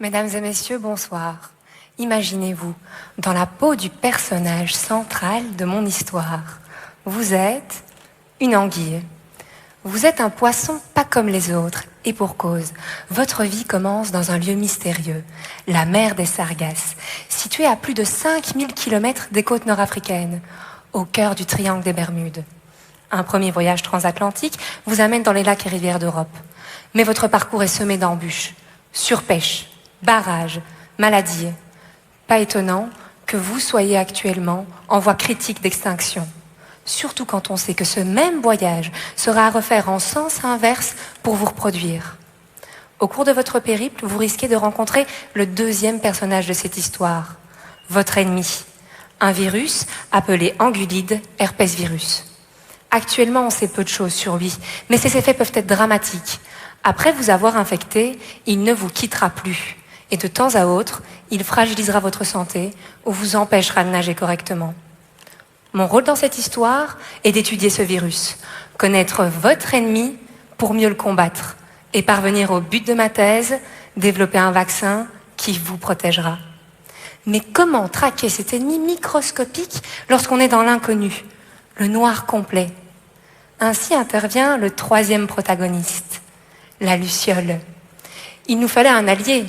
Mesdames et messieurs, bonsoir. Imaginez-vous dans la peau du personnage central de mon histoire. Vous êtes une anguille. Vous êtes un poisson pas comme les autres, et pour cause. Votre vie commence dans un lieu mystérieux, la mer des Sargasses, située à plus de 5000 km des côtes nord-africaines, au cœur du triangle des Bermudes. Un premier voyage transatlantique vous amène dans les lacs et rivières d'Europe. Mais votre parcours est semé d'embûches, surpêche, barrages, maladies. Pas étonnant que vous soyez actuellement en voie critique d'extinction. Surtout quand on sait que ce même voyage sera à refaire en sens inverse pour vous reproduire. Au cours de votre périple, vous risquez de rencontrer le deuxième personnage de cette histoire, votre ennemi, un virus appelé Angulide herpes virus. Actuellement, on sait peu de choses sur lui, mais ses effets peuvent être dramatiques. Après vous avoir infecté, il ne vous quittera plus. Et de temps à autre, il fragilisera votre santé ou vous empêchera de nager correctement. Mon rôle dans cette histoire est d'étudier ce virus, connaître votre ennemi pour mieux le combattre et parvenir au but de ma thèse, développer un vaccin qui vous protégera. Mais comment traquer cet ennemi microscopique lorsqu'on est dans l'inconnu, le noir complet? Ainsi intervient le troisième protagoniste, la luciole. Il nous fallait un allié.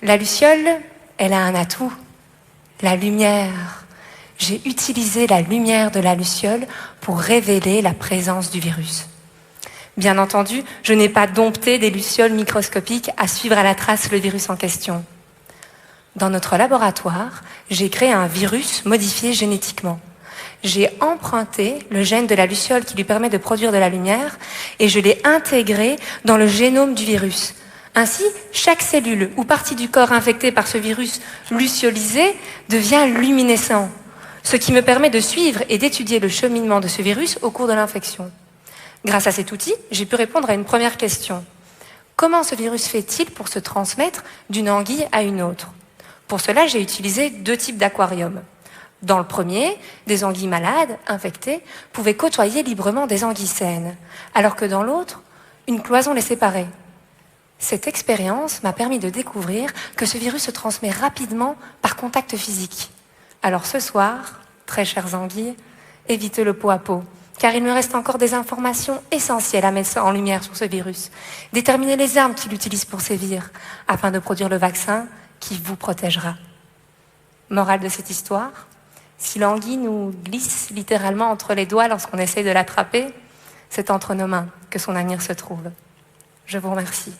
La luciole, elle a un atout, la lumière. J'ai utilisé la lumière de la luciole pour révéler la présence du virus. Bien entendu, je n'ai pas dompté des lucioles microscopiques à suivre à la trace le virus en question. Dans notre laboratoire, j'ai créé un virus modifié génétiquement. J'ai emprunté le gène de la luciole qui lui permet de produire de la lumière et je l'ai intégré dans le génome du virus. Ainsi, chaque cellule ou partie du corps infectée par ce virus luciolisé devient luminescent, ce qui me permet de suivre et d'étudier le cheminement de ce virus au cours de l'infection. Grâce à cet outil, j'ai pu répondre à une première question. Comment ce virus fait-il pour se transmettre d'une anguille à une autre? Pour cela, j'ai utilisé 2 types d'aquariums. Dans le premier, des anguilles malades, infectées, pouvaient côtoyer librement des anguilles saines, alors que dans l'autre, une cloison les séparait. Cette expérience m'a permis de découvrir que ce virus se transmet rapidement par contact physique. Alors ce soir, très chères anguilles, évitez le pot à pot, car il me reste encore des informations essentielles à mettre en lumière sur ce virus. Déterminer les armes qu'il utilise pour sévir, afin de produire le vaccin qui vous protégera. Morale de cette histoire, si l'anguille nous glisse littéralement entre les doigts lorsqu'on essaie de l'attraper, c'est entre nos mains que son avenir se trouve. Je vous remercie.